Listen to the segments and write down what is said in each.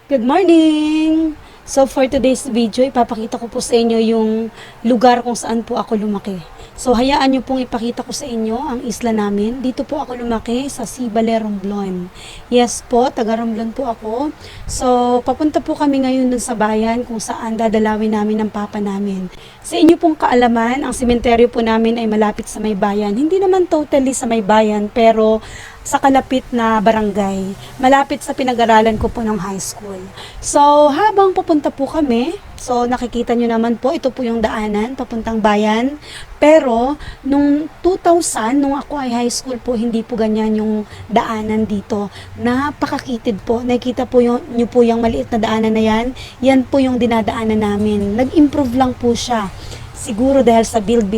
Good morning! So for today's video, ipapakita ko po sa inyo yung lugar kung saan po ako lumaki. So hayaan nyo pong ipakita ko sa inyo ang isla namin. Dito po ako lumaki sa Sibale, Romblon. Yes po, taga Romblon po ako. So papunta po kami ngayon dun sa bayan kung saan dadalawin namin ng papa namin. Sa inyo pong kaalaman, ang sementeryo po namin ay malapit sa may bayan. Hindi naman totally sa may bayan, pero sa kalapit na barangay, malapit sa pinag-aralan ko po ng high school. So, habang papunta po kami, so nakikita nyo naman po, ito po yung daanan, papuntang bayan. Pero, nung 2000, nung ako ay high school po, hindi po ganyan yung daanan dito. Napakakitid po. Nakikita po nyo po yung maliit na daanan na yan. Yan po yung dinadaanan namin. Nag-improve lang po siya. Siguro dahil sa build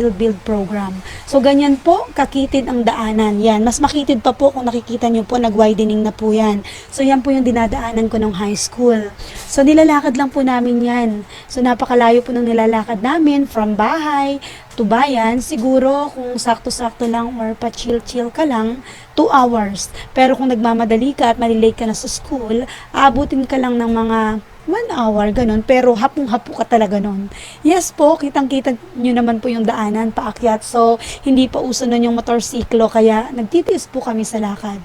program. So, ganyan po, kakitid ang daanan. Yan, mas makitid pa po kung nakikita nyo po, nag-widening na po yan. So, yan po yung dinadaanan ko nung high school. So, nilalakad lang po namin yan. So, napakalayo po nung nilalakad namin from bahay to bayan. Siguro, kung sakto-sakto lang or pa-chill-chill ka lang, 2 hours. Pero kung nagmamadali ka at malilate ka na sa school, aabutin ka lang ng mga 1 hour, ganun. Pero hapong-hapo ka talaga nun. Yes po, kitang-kita nyo naman po yung daanan, paakyat. So, hindi pa uso nun yung motorsiklo, kaya nagtitiis po kami sa lakad.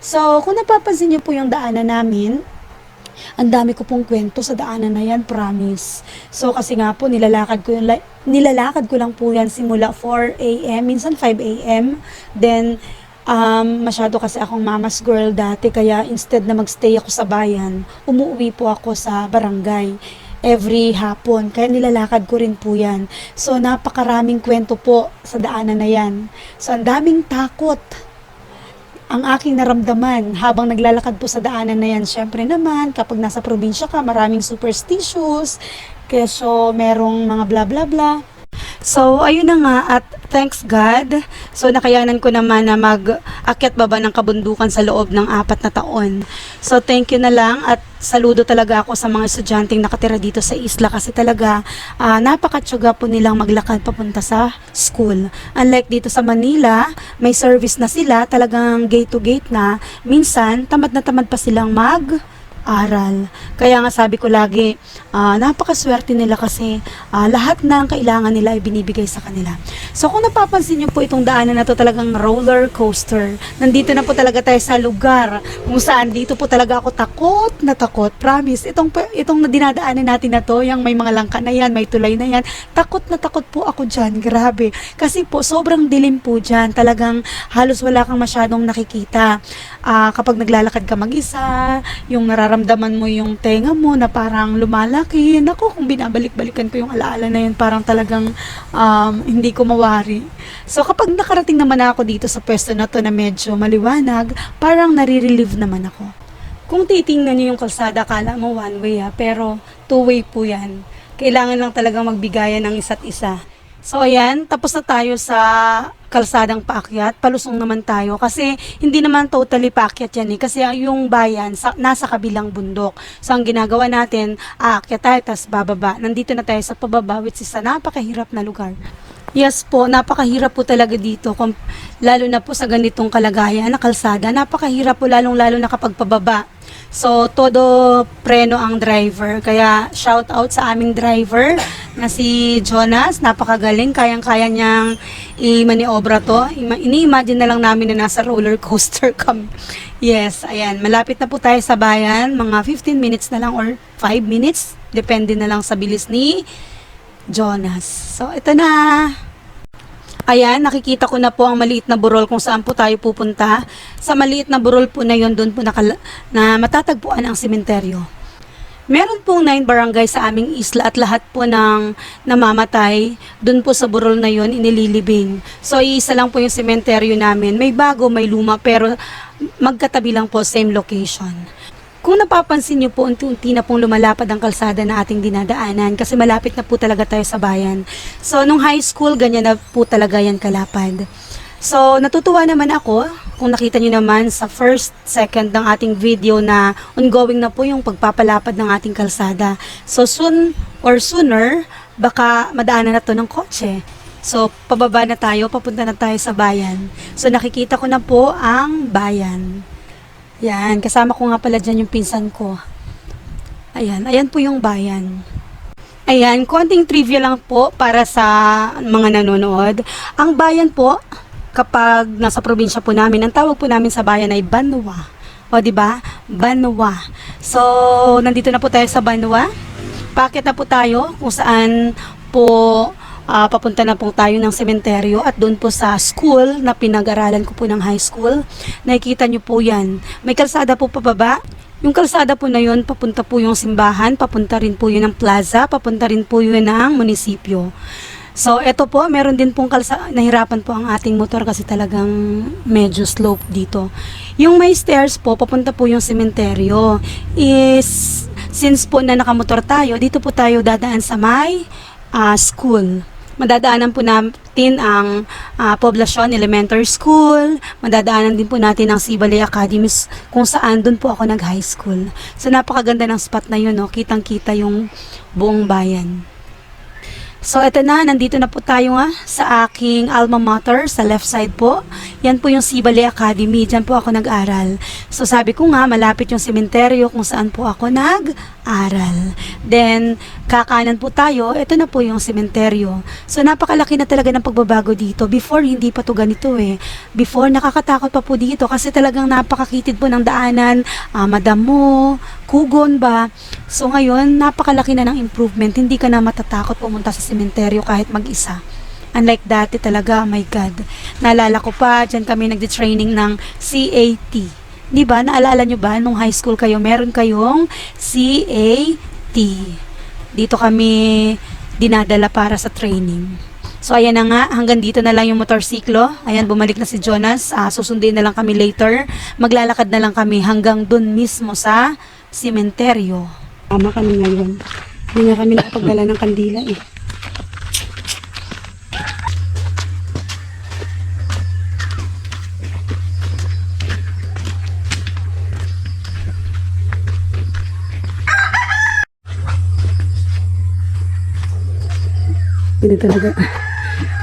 So, kung napapansin nyo po yung daanan namin, ang dami ko pong kwento sa daanan na yan, promise. So, kasi nga po, nilalakad ko lang po yan simula 4 a.m., minsan 5 a.m. Then, masyado kasi akong mama's girl dati, kaya instead na magstay ako sa bayan, umuwi po ako sa barangay every hapon, kaya nilalakad ko rin po yan. So napakaraming kwento po sa daanan na yan. So ang daming takot ang aking naramdaman habang naglalakad po sa daanan na yan. Syempre naman, kapag nasa probinsya ka, maraming superstitious, keso merong mga bla bla bla. So, ayun na nga, at thanks God, so nakayanan ko naman na mag-akyat baba ng kabundukan sa loob ng 4 na taon. So, thank you na lang at saludo talaga ako sa mga estudyanteng nakatira dito sa isla kasi talaga napakatyaga po nilang maglakad papunta sa school. Unlike dito sa Manila, may service na sila, talagang gate to gate na. Minsan, tamad na tamad pa silang aral. Kaya nga sabi ko lagi, napakaswerte nila kasi lahat ng kailangan nila ay binibigay sa kanila. So kung napapansin niyo po itong daanan na to, talagang roller coaster. Nandito na po talaga tayo sa lugar kung saan dito po talaga ako takot na takot. Promise, itong dinadaanan natin na to, yung may mga langka na yan, may tulay na yan, takot na takot po ako dyan. Grabe. Kasi po, sobrang dilim po dyan. Talagang halos wala kang masyadong nakikita. Kapag naglalakad ka mag-isa, yung nararamdaman mo yung tenga mo na parang lumalaki. Naku, kung binabalik-balikan ko yung alaala na yun, parang talagang hindi ko mawari. So kapag nakarating naman ako dito sa pwesto na to na medyo maliwanag, parang nare-relieve naman ako. Kung titingnan niyo yung kalsada, akala mo one way pero two way po yan. Kailangan lang talagang magbigayan ng isa't isa. So ayan, tapos na tayo sa kalsadang paakyat, palusong naman tayo kasi hindi naman totally paakyat yan kasi yung bayan nasa kabilang bundok. So ang ginagawa natin, aakyat tayo, tapos bababa. Nandito na tayo sa pababa, which is sa napakahirap na lugar. Yes po, napakahirap po talaga dito, lalo na po sa ganitong kalagayan na kalsada, napakahirap po lalong-lalo na kapag pababa. So, todo preno ang driver. Kaya, shout out sa aming driver na si Jonas. Napakagaling. Kayang-kaya niyang i-maniobra to. Ini-imagine na lang namin na nasa roller coaster kami. Yes, ayan. Malapit na po tayo sa bayan. Mga 15 minutes na lang or 5 minutes. Depende na lang sa bilis ni Jonas. So, ito na. Ayan, nakikita ko na po ang maliit na burol kung saan po tayo pupunta. Sa maliit na burol po na yun, doon po na matatagpuan ang sementeryo. Meron pong 9 barangay sa aming isla at lahat po ng namamatay, doon po sa burol na yun, inililibing. So, isa lang po yung sementeryo namin. May bago, may luma, pero magkatabi lang po, same location. Kung napapansin niyo po, unti-unti na pong lumalapad ang kalsada na ating dinadaanan kasi malapit na po talaga tayo sa bayan. So, nung high school, ganyan na po talaga yan kalapad. So, natutuwa naman ako kung nakita niyo naman sa first, second ng ating video na ongoing na po yung pagpapalapad ng ating kalsada. So, soon or sooner, baka madaanan na to ng kotse. So, pababa na tayo, papunta na tayo sa bayan. So, nakikita ko na po ang bayan. Yan, kasama ko nga pala dyan yung pinsan ko. Ayan po yung bayan. Ayan, konting trivia lang po para sa mga nanonood. Ang bayan po, kapag nasa probinsya po namin, ang tawag po namin sa bayan ay Banwa. O, di ba? Banwa. So, nandito na po tayo sa Banwa. Paakit na po tayo kung saan po papunta na po tayo ng sementeryo at doon po sa school na pinag-aralan ko po ng high school. Nakikita nyo po yan. May kalsada po pababa. Yung kalsada po na yun, papunta po yung simbahan, papunta rin po yun ng plaza, papunta rin po yun ng munisipyo. So, eto po, meron din pong nahirapan po ang ating motor kasi talagang medyo slope dito. Yung may stairs po, papunta po yung sementeryo. Since po na nakamotor tayo, dito po tayo dadaan sa may school. Madadaanan po natin ang Poblacion Elementary School. Madadaanan din po natin ang Sibali Academy kung saan doon po ako nag-high school. So napakaganda ng spot na yun, no? Kitang-kita yung buong bayan. So eto na, nandito na po tayo sa aking alma mater, sa left side po. Yan po yung Sibali Academy, dyan po ako nag-aral. So sabi ko nga, malapit yung sementeryo kung saan po ako nag-aral. Then, kakanan po tayo, ito na po yung sementeryo. So napakalaki na talaga ng pagbabago dito. Before, hindi pa to ganito eh. Before, nakakatakot pa po dito kasi talagang napakakitid po ng daanan, madamo, kugon ba. So ngayon, napakalaki na ng improvement. Hindi ka na matatakot pumunta sa sementeryo kahit mag-isa. Unlike dati talaga, oh my God. Naalala ko pa, dyan kami nagde-training ng CAT. Di ba? Naalala nyo ba, nung high school kayo, meron kayong CAT. Dito kami dinadala para sa training. So, ayan na nga, hanggang dito na lang yung motorsiklo. Ayan, bumalik na si Jonas. Susundin na lang kami later. Maglalakad na lang kami hanggang dun mismo sa sementeryo. Tama kami ngayon. Hindi nga kami nakapagdala ng kandila eh.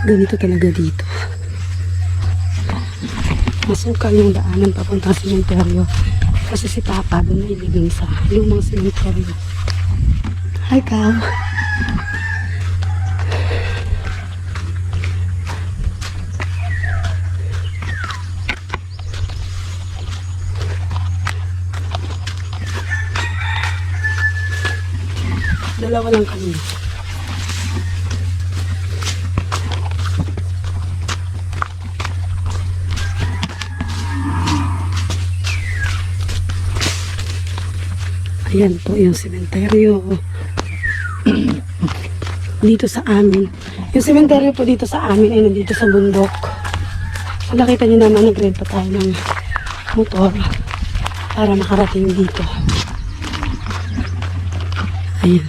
Ganito talaga dito. Masukal yung daanan papunta sa sementeryo. Kasi si Papa doon na ibigin sa lumang sementeryo. Hi, Kao. Dalawa lang kami. Ayan po yung sementeryo dito sa amin. Yung sementeryo po dito sa amin ay nandito sa bundok. So nakita nyo naman, nag-rent pa tayo ng motor para makarating dito. Ayan.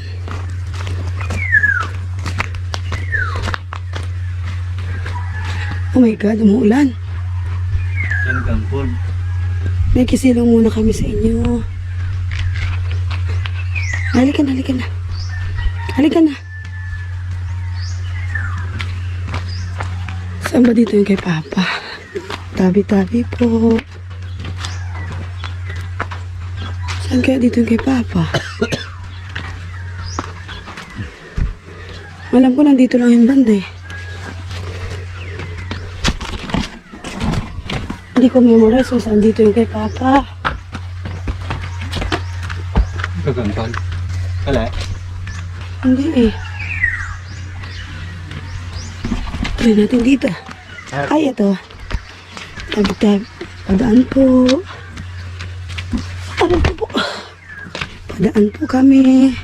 Oh my God, umuulan. May kisilong muna kami sa inyo. Halika na, halika na. Halika na. Saan ba dito yung kay Papa? Tabi-tabi po. Saan kaya dito yung kay Papa? Alam ko nandito lang yung banda eh. Hindi ko memorize kung saan dito yung kay Papa. Kagantol. Wala. Hindi eh. Try natin dito. Ay, ito. Tabi-tabi. Padaan po. Ano po? Padaan po kami.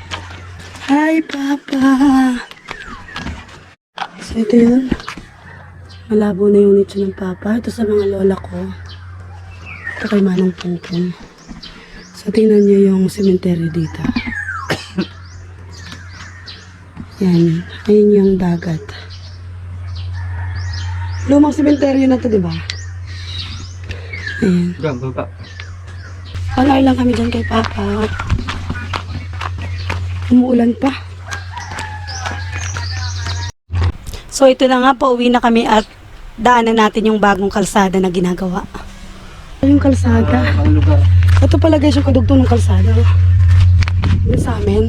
Hi, Papa. So, ito yun. Malabo na yung nicho ng Papa. Ito sa mga lola ko. Ito kay Manong Pungpong. So, tingnan nyo yung cemetery dito. Yan. Ayun yung dagat. Lumang cemetery na to, di ba? Ayan. Baba. Alay lang kami dyan kay Papa. Umuulan pa. So, ito na nga, pauwi na kami at daanan natin yung bagong kalsada na ginagawa. Yung kalsada. Ang lugar. Ito pala guys yung kadugtong ng kalsada. Yun sa amin.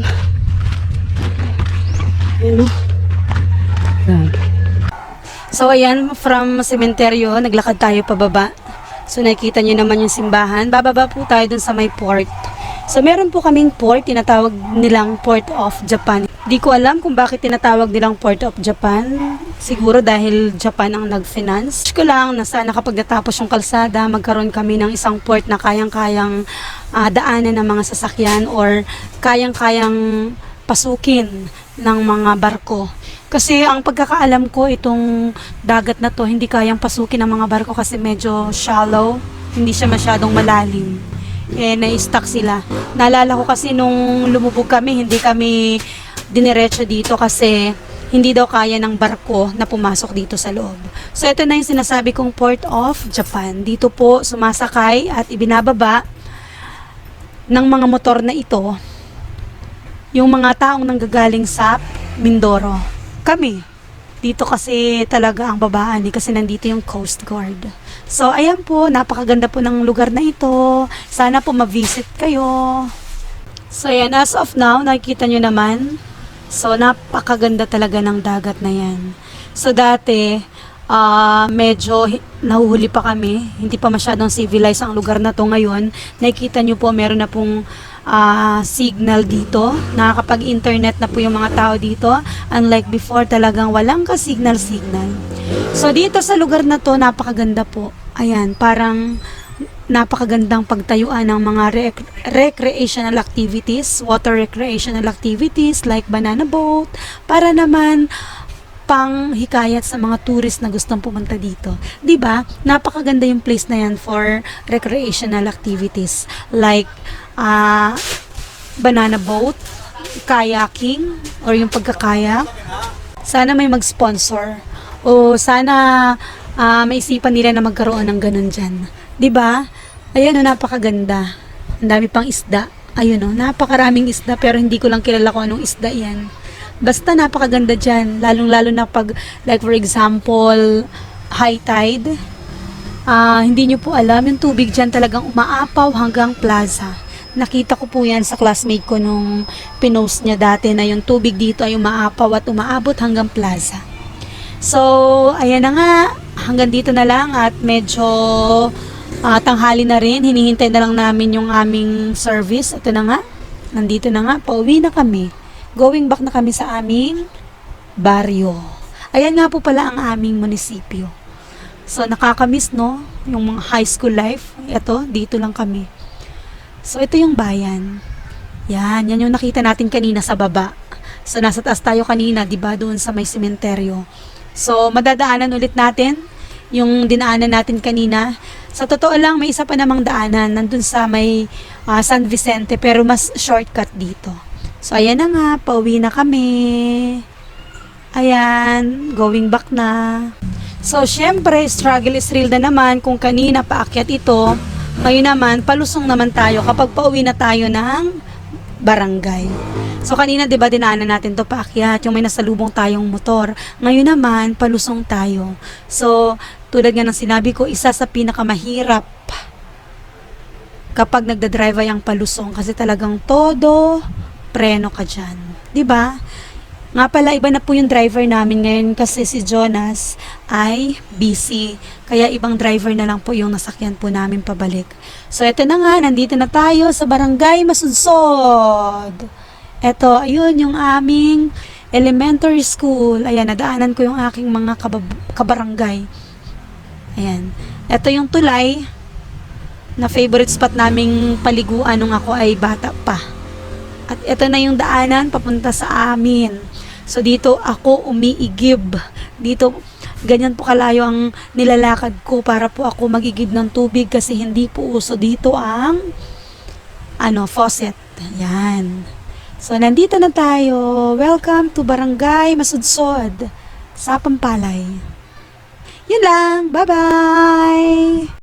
Ayan o. Yan. So ayan, from sementeryo, naglakad tayo pababa. So nakikita nyo naman yung simbahan. Bababa po tayo dun sa may port. So meron po kaming port, tinatawag nilang Port of Japan. Di ko alam kung bakit tinatawag nilang Port of Japan. Siguro dahil Japan ang nag-finance. Wish ko lang na sana kapag natapos yung kalsada, magkaroon kami ng isang port na kayang-kayang daanan ng mga sasakyan or kayang-kayang pasukin ng mga barko. Kasi ang pagkakaalam ko, itong dagat na to, hindi kayang pasukin ng mga barko kasi medyo shallow. Hindi siya masyadong malalim. Na-stuck sila. Naalala ko kasi nung lumubog kami, hindi kami diniretso dito kasi hindi daw kaya ng barko na pumasok dito sa loob. So ito na yung sinasabi kong Port of Japan. Dito po sumasakay at ibinababa ng mga motor na ito yung mga taong nanggagaling sa Mindoro. Kami. Dito kasi talaga ang babaan kasi nandito yung Coast Guard. So, ayan po, napakaganda po ng lugar na ito. Sana po ma-visit kayo. So, ayan, as of now, nakikita nyo naman. So, napakaganda talaga ng dagat na yan. So, dati, medyo nahuhuli pa kami. Hindi pa masyadong civilized ang lugar na to ngayon. Nakikita nyo po, meron na pong signal dito. Nakakapag-internet na po yung mga tao dito. Unlike before, talagang walang ka-signal-signal. So, dito sa lugar na to, napakaganda po. Ayan, parang napakagandang pagtayuan ng mga recreational activities, water recreational activities like banana boat, para naman pang hikayat sa mga tourist na gustong pumunta dito. 'Di ba? Napakaganda yung place na yan for recreational activities like banana boat, kayaking or yung pagkakayak. Sana may mag-sponsor o sana maisipan nila na magkaroon ng ganun dyan. 'Di ba? Ayan, napakaganda. Ang dami pang isda. Ayun, napakaraming isda pero hindi ko lang kilala kung anong isda 'yan. Basta napakaganda dyan, lalong-lalo na pag, like for example, high tide. Hindi nyo po alam, yung tubig dyan talagang umaapaw hanggang plaza. Nakita ko po yan sa classmate ko nung pinost niya dati na yung tubig dito ay umaapaw at umaabot hanggang plaza. So, ayan na nga, hanggang dito na lang at medyo tanghali na rin. Hinihintay na lang namin yung aming service. Ito na nga, nandito na nga, pauwi na kami. Going back na kami sa aming baryo. Ayan nga po pala ang aming munisipyo. So, nakakamiss, no? Yung mga high school life. Ito, dito lang kami. So, ito yung bayan. Yan yung nakita natin kanina sa baba. So, nasa taas tayo kanina, di ba? Doon sa may sementeryo. So, madadaanan ulit natin yung dinaanan natin kanina. Sa totoo lang, may isa pa namang daanan nandun sa may San Vicente, pero mas shortcut dito. So, ayan na nga, pauwi na kami. Ayan, going back na. So, syempre, struggle is real na naman kung kanina paakyat ito. Ngayon naman, palusong naman tayo kapag pauwi na tayo ng barangay. So, kanina, di ba, dinaanan natin to paakyat, yung may nasalubong tayong motor. Ngayon naman, palusong tayo. So, tulad nga ng sinabi ko, isa sa pinakamahirap kapag nagdadrive ay ang palusong kasi talagang todo preno ka dyan. Diba? Nga pala, iba na po yung driver namin ngayon kasi si Jonas ay busy. Kaya ibang driver na lang po yung nasakyan po namin pabalik. So, eto na nga, nandito na tayo sa Barangay Masudsod. Eto, ayun, yung aming elementary school. Ayan, nadaanan ko yung aking mga kabarangay. Ayan. Eto yung tulay na favorite spot naming paliguan nung ako ay bata pa. At ito na yung daanan papunta sa amin. So, dito ako umiigib. Dito, ganyan po kalayo ang nilalakad ko para po ako magigib ng tubig kasi hindi po uso dito ang faucet. Yan. So, nandito na tayo. Welcome to Barangay Masudsod sa Pampalay. Yun lang. Bye-bye!